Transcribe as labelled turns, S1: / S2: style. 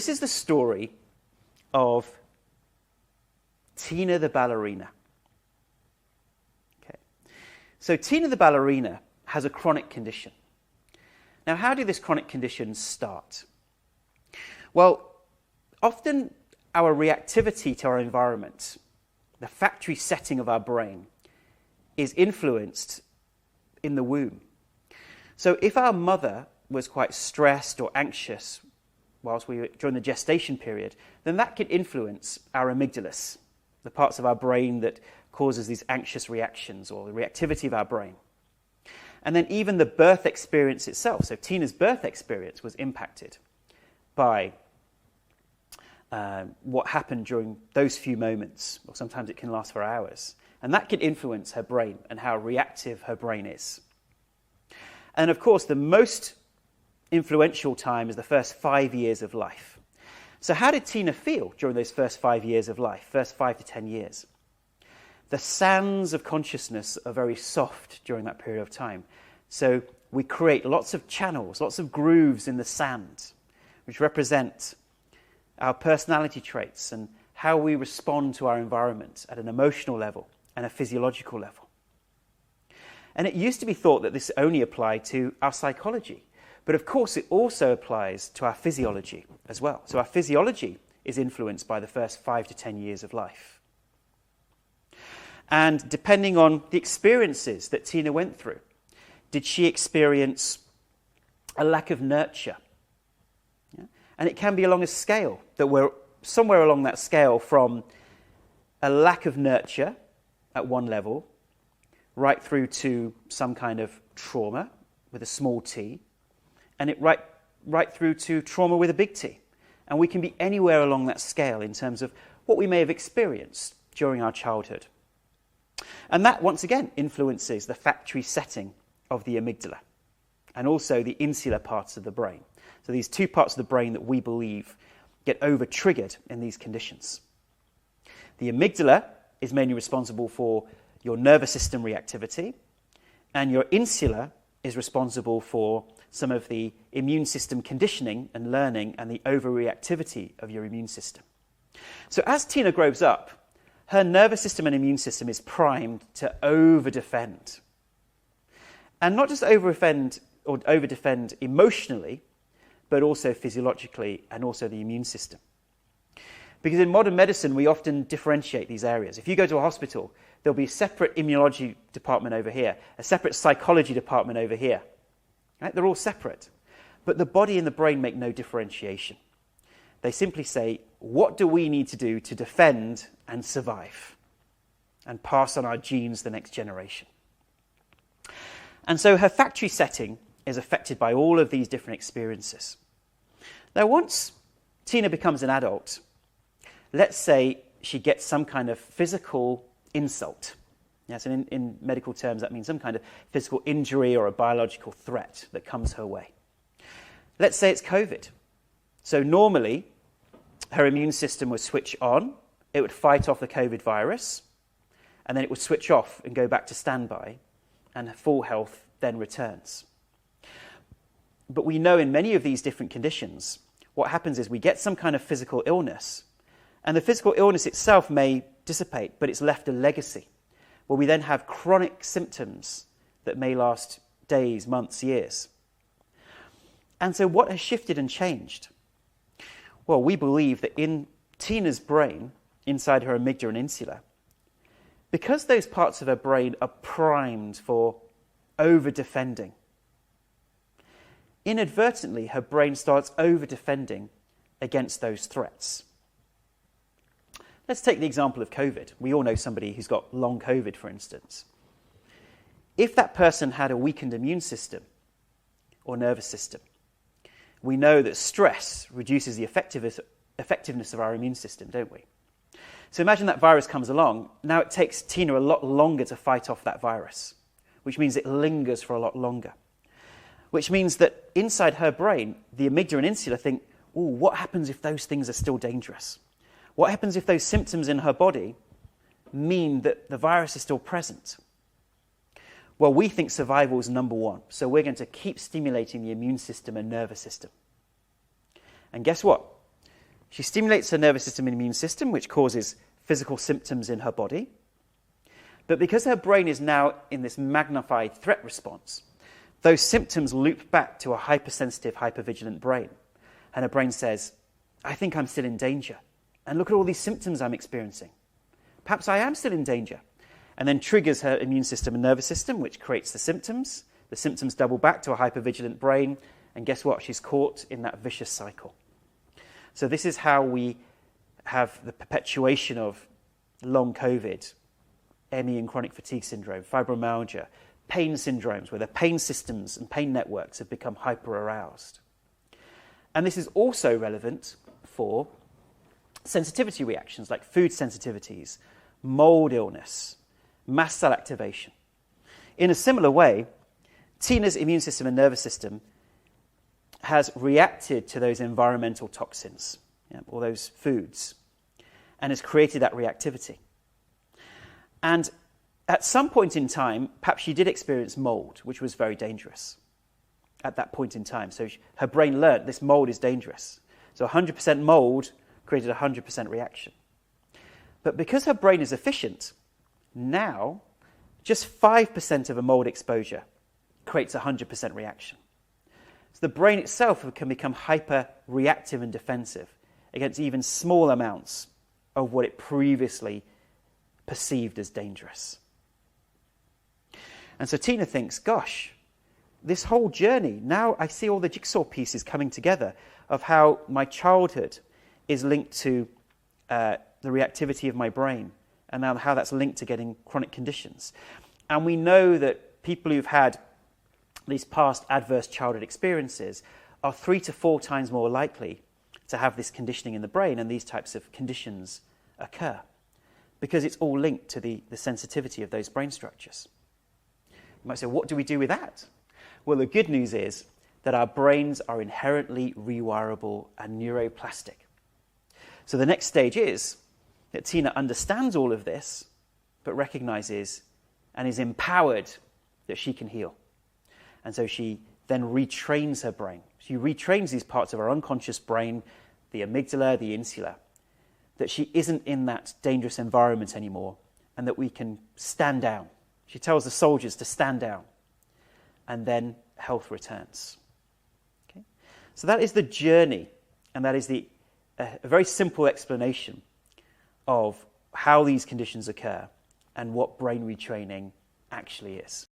S1: This is the story of Tina the ballerina. Okay. So Tina the ballerina has a chronic condition. Now, how do this chronic condition start? Well, often our reactivity to our environment, the factory setting of our brain, is influenced in the womb. So if our mother was quite stressed or anxious whilst we were during the gestation period, then that can influence our amygdalas, the parts of our brain that causes these anxious reactions, or the reactivity of our brain. And then even the birth experience itself. So Tina's birth experience was impacted by what happened during those few moments, or sometimes it can last for hours. And that can influence her brain and how reactive her brain is. And of course, the most influential time is the first 5 years of life. So how did Tina feel during those first 5 years of life, first 5 to 10 years? The sands of consciousness are very soft during that period of time. So we create lots of channels, lots of grooves in the sand, which represent our personality traits and how we respond to our environment at an emotional level and a physiological level. And it used to be thought that this only applied to our psychology. But of course, it also applies to our physiology as well. So our physiology is influenced by the first 5 to 10 years of life. And depending on the experiences that Tina went through, did she experience a lack of nurture? Yeah? And it can be along a scale, that we're somewhere along that scale from a lack of nurture at one level, right through to some kind of trauma with a small t, and it right through to trauma with a big T. And we can be anywhere along that scale in terms of what we may have experienced during our childhood. And that, once again, influences the factory setting of the amygdala and also the insular parts of the brain. So these two parts of the brain that we believe get over-triggered in these conditions. The amygdala is mainly responsible for your nervous system reactivity, and your insula is responsible for some of the immune system conditioning and learning and the overreactivity of your immune system. So as Tina grows up, her nervous system and immune system is primed to over-defend. And not just over-defend emotionally, but also physiologically and also the immune system. Because in modern medicine, we often differentiate these areas. If you go to a hospital, there'll be a separate immunology department over here, a separate psychology department over here. Right? They're all separate. But the body and the brain make no differentiation. They simply say, what do we need to do to defend and survive and pass on our genes to the next generation? And so her factory setting is affected by all of these different experiences. Now, once Tina becomes an adult, let's say she gets some kind of physical insult. Yes, and in medical terms, that means some kind of physical injury or a biological threat that comes her way. Let's say it's COVID. So normally, her immune system would switch on, it would fight off the COVID virus, and then it would switch off and go back to standby, and her full health then returns. But we know in many of these different conditions, what happens is we get some kind of physical illness, and the physical illness itself may dissipate, but it's left a legacy, where we then have chronic symptoms that may last days, months, years. And so what has shifted and changed? Well, we believe that in Tina's brain, inside her amygdala and insula, because those parts of her brain are primed for over-defending, inadvertently her brain starts over-defending against those threats. Let's take the example of COVID. We all know somebody who's got long COVID, for instance. If that person had a weakened immune system or nervous system, we know that stress reduces the effectiveness of our immune system, don't we? So imagine that virus comes along. Now it takes Tina a lot longer to fight off that virus, which means it lingers for a lot longer. Which means that inside her brain, the amygdala and insula think, ooh, what happens if those things are still dangerous? What happens if those symptoms in her body mean that the virus is still present? Well, we think survival is number one, so we're going to keep stimulating the immune system and nervous system. And guess what? She stimulates her nervous system and immune system, which causes physical symptoms in her body. But because her brain is now in this magnified threat response, those symptoms loop back to a hypersensitive, hypervigilant brain. And her brain says, I think I'm still in danger. And look at all these symptoms I'm experiencing. Perhaps I am still in danger. And then triggers her immune system and nervous system, which creates the symptoms. The symptoms double back to a hypervigilant brain. And guess what? She's caught in that vicious cycle. So this is how we have the perpetuation of long COVID, ME and chronic fatigue syndrome, fibromyalgia, pain syndromes, where the pain systems and pain networks have become hyper-aroused. And this is also relevant for sensitivity reactions like food sensitivities, mold illness, mast cell activation. In a similar way, Tina's immune system and nervous system has reacted to those environmental toxins, or those foods, and has created that reactivity. And at some point in time, perhaps she did experience mold, which was very dangerous at that point in time. So her brain learned this mold is dangerous. So 100% mold created a 100% reaction. But because her brain is efficient, now just 5% of a mold exposure creates a 100% reaction. So the brain itself can become hyper-reactive and defensive against even small amounts of what it previously perceived as dangerous. And so Tina thinks, gosh, this whole journey, now I see all the jigsaw pieces coming together of how my childhood is linked to the reactivity of my brain, and now how that's linked to getting chronic conditions. And we know that people who've had these past adverse childhood experiences are 3 to 4 times more likely to have this conditioning in the brain, and these types of conditions occur, because it's all linked to the sensitivity of those brain structures. You might say, what do we do with that? Well, the good news is that our brains are inherently rewirable and neuroplastic. So the next stage is that Tina understands all of this, but recognizes and is empowered that she can heal. And so she then retrains her brain. She retrains these parts of her unconscious brain, the amygdala, the insula, that she isn't in that dangerous environment anymore, and that we can stand down. She tells the soldiers to stand down, and then health returns. Okay? So that is the journey, and that is a very simple explanation of how these conditions occur and what brain retraining actually is.